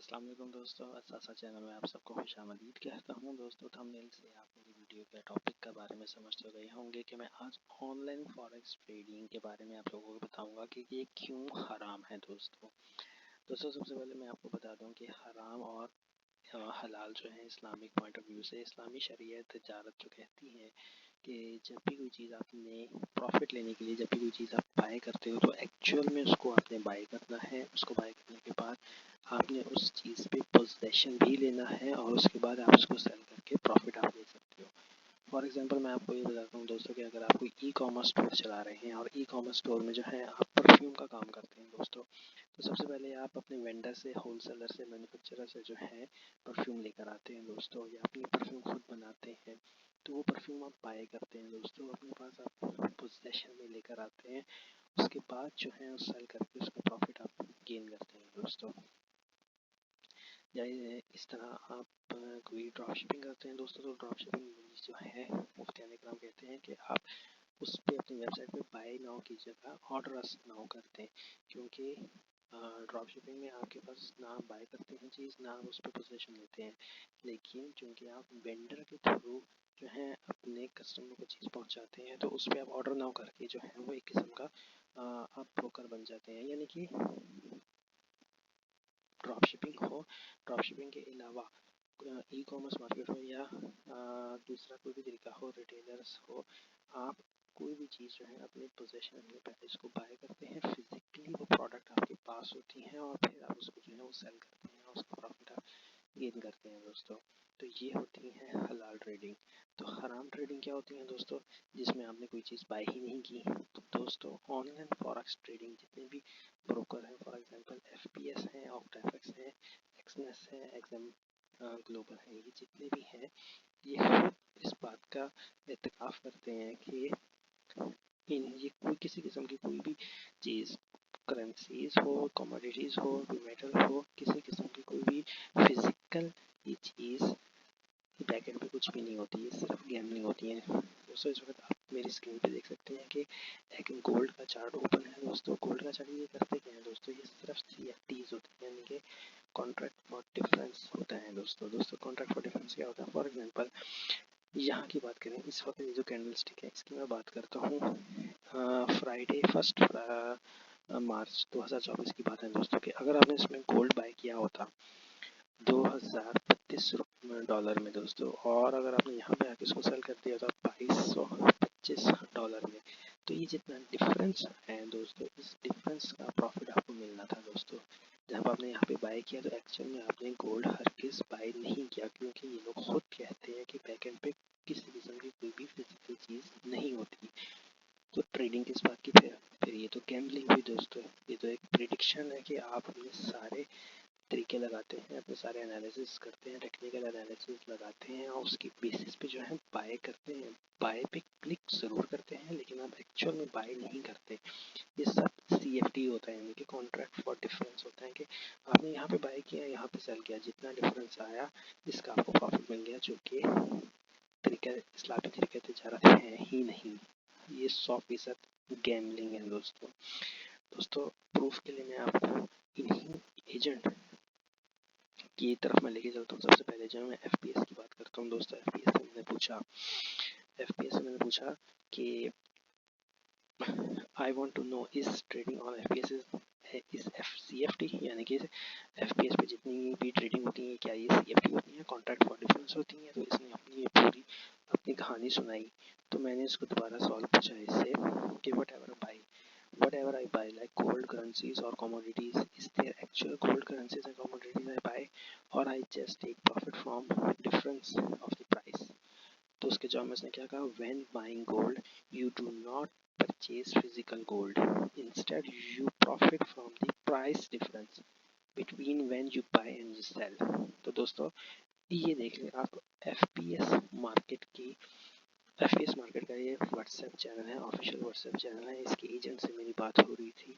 अस्सलाम वालेकुम दोस्तों, असासा चैनल में आप सबको खुशामदीद कहता हूँ। दोस्तों थंबनेल से आप मेरी वीडियो के टॉपिक के बारे में समझ तो गए होंगे कि मैं आज ऑनलाइन फॉरेक्स ट्रेडिंग के बारे में आप लोगों को बताऊंगा कि ये क्यों हराम है। दोस्तों सबसे पहले मैं आपको बता दूं कि हराम और हलाल जो है इस्लामिक पॉइंट ऑफ व्यू से, इस्लामी शरीयत तिजारत जो कहती है कि जब भी कोई चीज़ आपने प्रॉफिट लेने के लिए, जब भी कोई चीज़ आप बाय करते हो तो एक्चुअल में उसको आपने बाय करना है। उसको बाय करने के बाद आपने उस चीज़ पे पोजेसन भी लेना है और उसके बाद आप उसको सेल करके प्रॉफिट आप ले सकते हो। फॉर एग्जांपल मैं आपको ये बताता हूँ दोस्तों कि अगर आप कोई ई कॉमर्स स्टोर चला रहे हैं और ई कॉमर्स स्टोर में जो है आप परफ्यूम का काम करते हैं दोस्तों, तो सबसे पहले आप अपने वेंडर से, होलसेलर से, मैन्युफैक्चरर से जो है परफ्यूम लेकर आते हैं दोस्तों, या अपनी परफ्यूम खुद बनाते हैं। तो वो परफ्यूम आप बाय करते हैं दोस्तों, अपने पास आप पोजेसन में लेकर आते हैं। उसके बाद जो है सेल करके उसका प्रॉफिट आप गेन करते हैं दोस्तों। या इस तरह आप कोई ड्रॉप शिपिंग करते हैं दोस्तों, तो ड्रॉप शिपिंग जो है मुफ्तियान इकराम कहते हैं कि आप उस पर अपनी वेबसाइट पे बाय नाउ की जगह ऑर्डर नाउ करते हैं, क्योंकि ड्रॉप शिपिंग में आपके पास ना आप बाय करते हैं चीज़, ना आप उस पर पोजीशन लेते हैं, लेकिन चूँकि आप वेंडर के थ्रू जो है अपने कस्टमर को चीज़ पहुंचाते हैं, तो उस पर आप ऑर्डर नाउ करके जो है वो एक किस्म का आप ब्रोकर बन जाते हैं। यानी कि ड्रॉप शिपिंग के अलावा ई कॉमर्स मार्केट हो या दूसरा कोई भी तरीका हो, रिटेलर्स हो, आप कोई भी चीज़ जो है अपने पोजेशन में पहले इसको बाय करते हैं, फिजिकली वो प्रोडक्ट आपके पास होती हैं और फिर आप उसको जो है वो सेल करते हैं और उसका प्रॉफिट आप गेन करते हैं दोस्तों। तो ये होती है हलाल ट्रेडिंग। तो हराम ट्रेडिंग क्या होती है दोस्तों, जिसमें आपने कोई चीज़ बाय ही नहीं की। तो दोस्तों ऑनलाइन फॉरेक्स ट्रेडिंग जितने भी ब्रोकर हैं, फॉर एग्जांपल एफपीएस हैं, ऑक्टाफेक्स हैं, एक्सनेस है, एक्सएम ग्लोबल है, ये जितने भी हैं ये इस बात का इत्तेफाक करते हैं कि ये कोई किसी किस्म की कोई भी चीज़, करेंसीज हो, कमोडिटीज़ हो, मेटल हो, किसी किस्म की कोई भी फिजिकल ये चीज़ बैकेंड पे कुछ भी नहीं होती है, सिर्फ गैम्बलिंग होती है दोस्तों। इस वक्त आप मेरी स्क्रीन पे देख सकते हैं कि एक गोल्ड का चार्ट ओपन है दोस्तों। गोल्ड का चार्ट ये करते क्या है दोस्तों, ये सिर्फ CFDs होते हैं, यानी कि कॉन्ट्रैक्ट फॉर डिफरेंस होता है दोस्तों कॉन्ट्रैक्ट फॉर डिफरेंस क्या होता है, फॉर एग्जांपल यहाँ की बात करें, इस वक्त ये जो कैंडल स्टिक है इसकी मैं बात करता हूँ फ्राइडे 1 मार्च 2024 की बात है दोस्तों, कि अगर आपने इसमें गोल्ड बाय किया होता $2032 में दोस्तों, और अगर आपने यहाँ पे आके इसको सेल कर दिया था $2225 में, तो ये जितना डिफरेंस है दोस्तों, इस डिफरेंस का प्रॉफिट आपको मिलना था दोस्तों। जब आपने यहाँ पे बाय किया तो एक्चुअल में आपने गोल्ड हरगिज़ बाय नहीं किया, क्योंकि ये लोग खुद कहते हैं कि बैकएंड पे किसी किस्म की कोई भी फिजिकल चीज़ नहीं होती। तो ट्रेडिंग किस बात की, फिर ये तो गैम्बलिंग हुई दोस्तों। ये तो एक प्रिडिक्शन है कि आप अपने सारे तरीके लगाते हैं, अपने सारे एनालिसिस करते हैं, टेक्निकल एनालिसिस लगाते हैं और उसकी बेसिस पे जो है बाय करते हैं। बाय पे क्लिक ज़रूर करते हैं, लेकिन आप एक्चुअल में बाय नहीं करते। ये सब CFD होता है, यानी कि कॉन्ट्रैक्ट फॉर डिफरेंस होता है, कि आपने यहाँ पे बाय किया, यहाँ पे सेल किया, जितना डिफरेंस आया इसका आपको प्रॉफिट मिल गया, जो कि तरीका इस्लामी तरीके तिजारत है ही नहीं। ये 100% गैम्बलिंग है दोस्तों प्रूफ के लिए मैं आपको इन्हीं एजेंट की तरफ मैं लेके चलता हूँ। सबसे पहले जो मैं FPS की बात करता हूँ दोस्तों, FPS से मैंने पूछा कि I want to know is trading on FPS is CFD, यानी कि FPS पे जितनी भी ट्रेडिंग होती है क्या ये CFD होती है, कॉन्ट्रैक्ट फॉर डिफरेंस होती है। तो इसने अपनी ये पूरी अपनी कहानी सुनाई। तो मैंने इसको दोबारा सवाल पूछा इससे कि whatever I buy like gold currencies or commodities, is there actual gold currencies and commodities I buy, or I just take profit from difference of the price? तो उसके जवाब में उसने क्या कहा, when buying gold you do not purchase physical gold, instead you profit from the price difference between when you buy and you sell। तो दोस्तों ये देख लें आप, एफपीएस मार्केट का ये व्हाट्सएप चैनल है, ऑफिशियल व्हाट्सएप चैनल है। इसके एजेंट से मेरी बात हो रही थी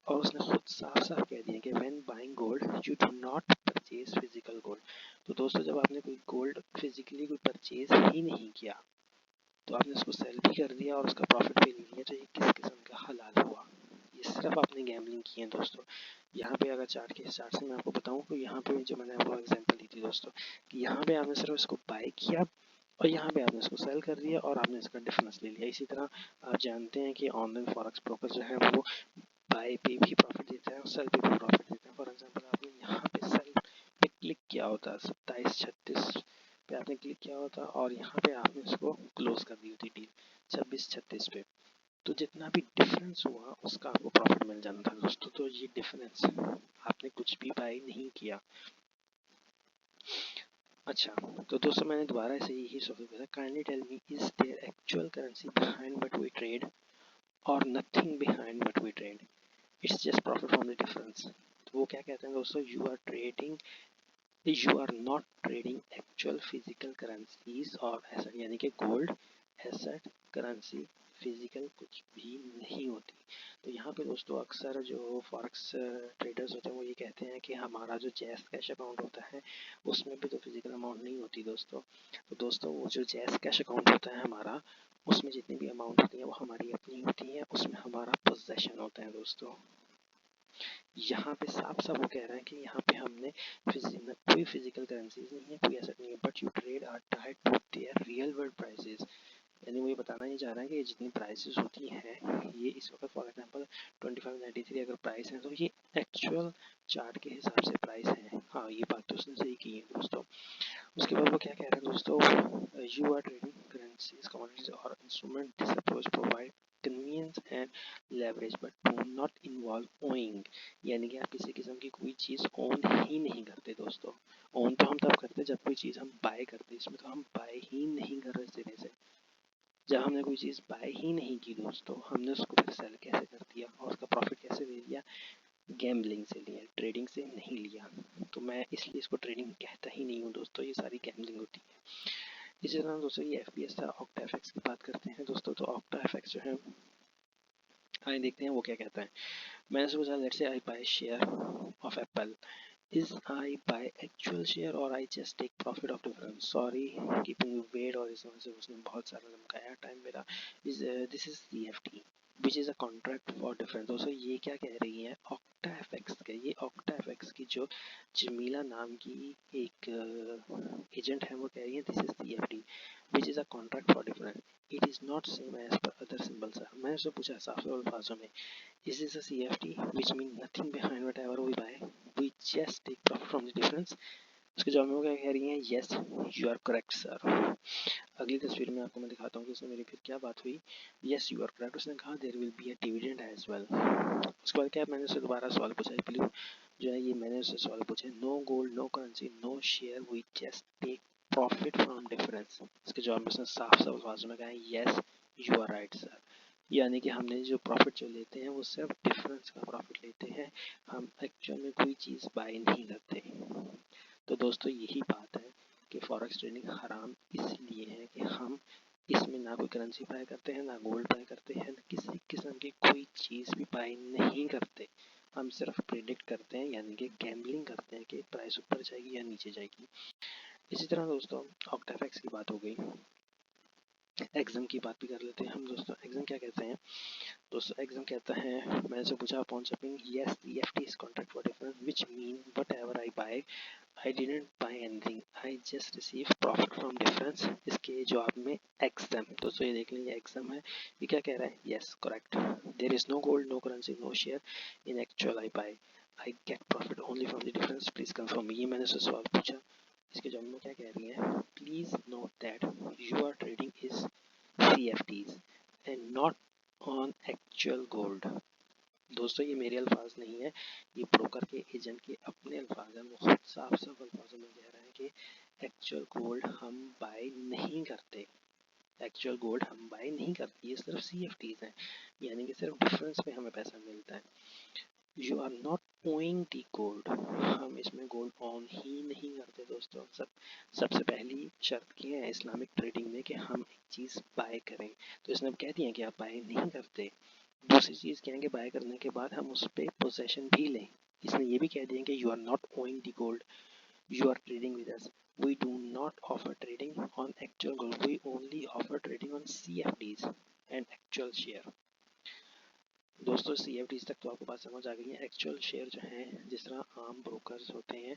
और उसने खुद साफ साफ कह दिया कि when buying gold you do not purchase physical gold. तो दोस्तों जब आपने कोई गोल्ड फिजिकली कोई परचेज ही नहीं किया, तो आपने उसको सेल भी कर दिया और उसका प्रॉफिट भी नहीं लिया, तो ये किस किस्म का हलाल हुआ। ये सिर्फ आपने गैम्बलिंग की है दोस्तों। यहाँ पे अगर चार्ट के चार्ट से मैं आपको बताऊं तो यहाँ पे जो मैंने आपको एग्जांपल दी थी दोस्तों कि यहाँ पे आपने सिर्फ इसको बाय किया और यहाँ पे आपने इसको सेल कर दिया और आपने इसका डिफरेंस ले लिया। इसी तरह आप जानते हैं कि ऑनलाइन फॉरेक्स ब्रोकर जो है वो बाय पे भी प्रॉफिट देता है और सेल पे भी प्रॉफिट देता है। फॉर एग्जांपल आपने यहाँ पे सेल पे क्लिक किया होता 27-36 पे आपने क्लिक किया होता और यहाँ पे आपने इसको क्लोज कर दी होती डील 26-36 पे, तो जितना भी डिफरेंस हुआ उसका आपको प्रॉफिट मिल जाता है दोस्तों। तो ये डिफरेंस आपने कुछ भी बाय नहीं किया। अच्छा, तो दोस्तों मैंने दोबारा से यही सवाल किया था, kindly tell me is there actual currency behind what we trade और nothing behind what we trade, it's just profit from the difference. तो वो क्या कहते हैं दोस्तों, you are not trading actual physical currencies और एसेट, यानी कि गोल्ड, एसेट, करेंसी फिजिकल कुछ भी नहीं होती। तो यहाँ पे दोस्तों अक्सर जो फॉरेक्स ट्रेडर्स होते हैं वो ये कहते हैं कि हमारा जो जैस कैश अकाउंट होता है उसमें भी तो फिजिकल अमाउंट नहीं होती दोस्तों। तो दोस्तों वो जो जैस कैश अकाउंट होता है हमारा, उसमें जितनी भी अमाउंट होती है वो हमारी अपनी होती है, उसमें हमारा पोजेशन होता है दोस्तों। यहाँ पे साफ साफ वो कह रहा है कि यहाँ पे हमने कोई फिजिकल करेंसीज नहीं है, कोई एसेट नहीं है, but you trade are tied to their real world prices. यानी वो ये बताना ये चाह रहा है कि जितनी प्राइसेस होती हैं ये इस वक्त फॉर एग्जांपल 2593 अगर प्राइस है तो ये एक्चुअल चार्ट के हिसाब से प्राइस है। हाँ, ये बात तो उसने सही की है दोस्तों। उसके बाद वो क्या कह रहा है दोस्तों, you are trading currencies commodities और instrument, this approach provide convenience and leverage but do not involve owing, यानी कि आप किसी किस्म की कोई चीज़ ओन ही नहीं करते दोस्तों। ओन तो हम तब करते जब कोई चीज़ हम बाय करते, इसमें तो हम बाय ही नहीं कर रहे सिरे से। जब हमने कोई चीज़ बाय ही नहीं की दोस्तों, हमने उसको फिर सेल कैसे कर दिया और उसका प्रॉफिट कैसे ले लिया, गैम्बलिंग से लिया, ट्रेडिंग से नहीं लिया। तो मैं इसलिए इसको ट्रेडिंग कहता ही नहीं हूँ दोस्तों, ये सारी गैम्बलिंग होती है। इसी तरह दोस्तों ये एफपीएस था। ऑक्टा एफएक्स की बात करते हैं दोस्तों, तो ऑक्टा एफएक्स जो है आइए देखते हैं वो क्या कहता है। मैंने सोचा let's say I buy share of Apple, is I buy actual share or I just take profit of difference? Sorry keeping you wait, और इस वजह से उसने बहुत सारा लमकाया टाइम मेरा। is this is CFD which is a contract for difference। दोस्तों ये क्या कह रही है, ऑक्टा एफएक्स का, ये ऑक्टा एफएक्स की जो जमीला नाम की एक एजेंट है वो कह रही है this is CFD which is a contract for difference, it is not same as per other symbols। मैंने उससे पूछा साफ साफ अल्फाजों में, is this a CFD which mean nothing behind whatever we buy, we just take profit from the difference। उसके जवाब में वो क्या कह रही हैं, yes you are correct sir। अगली तस्वीर में आपको मैं दिखाता हूँ कि उसमें मेरी फिर क्या बात हुई। yes you are correct, उसने कहा there will be a dividend as well। उसके बाद क्या मैंने उससे दोबारा सवाल पूछा, प्लीज जो है ये मैंने उससे सवाल पूछे, no gold no currency no share, we just take profit from difference. इसके जवाब में उसने साफ साफ आवाज़ में कहा yes you are right sir, यानी कि हमने जो प्रॉफिट जो लेते हैं वो सिर्फ डिफरेंस का प्रॉफिट लेते हैं, हम एक्चुअल में कोई चीज़ बाय नहीं करते। तो दोस्तों यही बात है कि फॉरेक्स ट्रेडिंग हराम इसलिए है कि हम इसमें ना कोई करेंसी बाय करते हैं, ना गोल्ड बाय करते हैं, ना किसी किस्म की कोई चीज़ भी बाय नहीं करते। हम सिर्फ प्रेडिक्ट करते हैं, यानी कि गैम्बलिंग करते हैं कि प्राइस ऊपर जाएगी या नीचे जाएगी। इसी तरह दोस्तों ऑक्टाफेक्स की बात हो गई, एग्जाम की बात भी कर लेते हैं हम दोस्तों। एग्जाम क्या कहते हैं दोस्तों, एग्जाम कहता है मैंने से पूछा upon shopping yes CFD is contract for difference which mean whatever I buy I didn't buy anything, I just receive profit from difference. इसके जवाब में एग्जाम दोस्तों ये देख लीजिए एग्जाम है, ये क्या कह रहा है, yes correct, there is no gold no currency no share in actual I buy I get profit only from the difference please confirm. ये मैंने उससे सवाल पूछा। इसके जवाब में क्या कह रही है, please note that you are trading is CFDs and not on actual gold। दोस्तों ये मेरे अल्फाज नहीं है, ये ब्रोकर के एजेंट के अपने अल्फाज हैं। वो खुद साफ साफ अल्फाजों में कह रहे हैं कि एक्चुअल गोल्ड हम बाय नहीं करते, एक्चुअल गोल्ड हम बाय नहीं करते, ये सिर्फ CFDs हैं, यानी कि सिर्फ डिफरेंस में हमें पैसा मिलता है। You are not owing the gold, हम इसमें गोल्ड ऑन ही नहीं करते दोस्तों। सबसे पहली शर्त की है इस्लामिक ट्रेडिंग में कि हम एक चीज़ बाय करें, तो इसने कह दिया कि आप बाय नहीं करते। दूसरी चीज़ क्या है कि बाय करने के बाद हम उस पर पोजेशन भी लें, इसने ये भी कह दिया कि you are not owing the gold, you are trading with us, we do not offer trading on actual gold, we only offer trading on CFDs and actual share। दोस्तों CFDs तक तो आपको बात समझ आ गई है। एक्चुअल शेयर जो हैं जिस तरह आम ब्रोकर्स होते हैं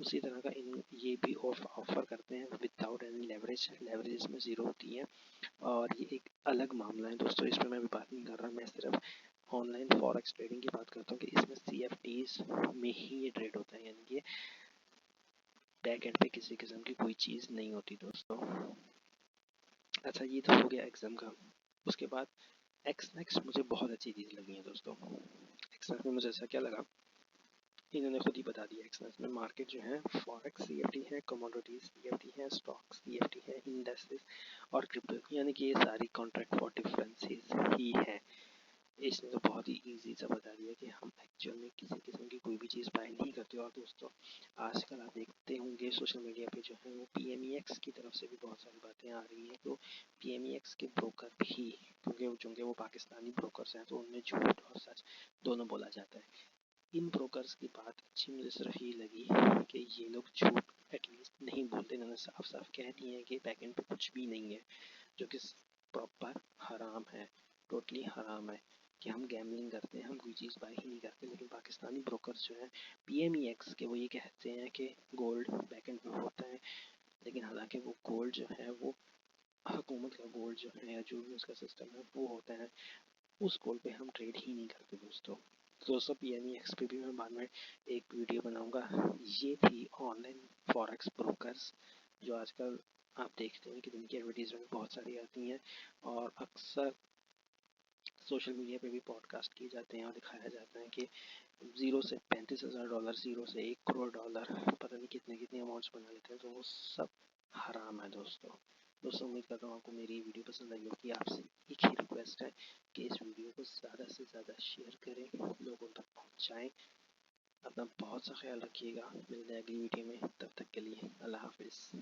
उसी तरह का ये भी ऑफर करते हैं विदाउट एनी लेवरेज। लेवरेज इसमें ज़ीरो होती है और ये एक अलग मामला है दोस्तों, इस पर मैं भी बात नहीं कर रहा। मैं सिर्फ ऑनलाइन फॉरेक्स ट्रेडिंग की बात करता हूँ कि इसमें CFDs में ही ये ट्रेड होता है, यानी कि बैक एंड पे किसी किस्म की कोई चीज़ नहीं होती दोस्तों। अच्छा, ये तो हो गया एग्जाम का। उसके बाद एक्सनेक्स मुझे बहुत अच्छी चीज़ लगी है दोस्तों। एक्सनेक्स में मुझे ऐसा क्या लगा, इन्होंने खुद ही बता दिया। एक्सनेक्स में मार्केट जो है फॉरेक्स CFD है, कमोडिटीज CFD है, स्टॉक CFD है, इंडेक्सेस और क्रिप्टो, यानी कि ये सारी कॉन्ट्रैक्ट फॉर डिफरेंसेस ही है। इसने तो बहुत ही इजी सा बता दिया कि हम एक्चुअल में किसी किस्म की कोई भी चीज़ बाय नहीं करते। और दोस्तों आजकल आप देखते होंगे सोशल मीडिया पे जो है वो PMEX की तरफ से भी बहुत सारी बातें आ रही हैं। तो PMEX के ब्रोकर भी, क्योंकि चूँकि वो पाकिस्तानी ब्रोकर्स हैं तो उनमें झूठ और सच दोनों बोला जाता है। इन ब्रोकर्स की बात अच्छी मुझे सिर्फ ये लगी कि ये लोग झूठ एटलीस्ट नहीं बोलते। इन्होंने साफ साफ कह दिए हैं कि बैक एंड पे कुछ भी नहीं है, जो कि प्रॉपर हराम है, टोटली हराम है कि हम गैमलिंग करते हैं, हम कोई चीज़ बाय ही नहीं करते। लेकिन पाकिस्तानी ब्रोकर्स जो हैं PMEX के, वो ये कहते हैं कि गोल्ड बैक एंड पे होता है, लेकिन हालांकि वो गोल्ड जो है वो हुकूमत का गोल्ड जो है या जो भी उसका सिस्टम है वो होता है, उस गोल्ड पे हम ट्रेड ही नहीं करते दोस्तों। दोस्तों PMEX पे भी मैं बाद में एक वीडियो बनाऊंगा। ये थी ऑनलाइन फॉरेक्स ब्रोकर्स जो आजकल आप देखते हैं कि जिनकी एडवर्टीजमेंट बहुत सारी आती हैं और अक्सर सोशल मीडिया पे भी पॉडकास्ट किए जाते हैं और दिखाया जाता है कि ज़ीरो से $35,000, ज़ीरो से $1 करोड़, पता नहीं कितने कितने अमाउंट्स बना लेते हैं। तो वो सब हराम है दोस्तों। दोस्तों उम्मीद करता हूँ आपको मेरी वीडियो पसंद आई होगी। आपसे एक ही रिक्वेस्ट है कि इस वीडियो को ज़्यादा से ज़्यादा शेयर करें, लोगों तक पहुँचाएँ। अपना बहुत सा ख्याल रखिएगा। मिलते हैं अगली वीडियो में, तब तक के लिए अल्लाह हाफिज़।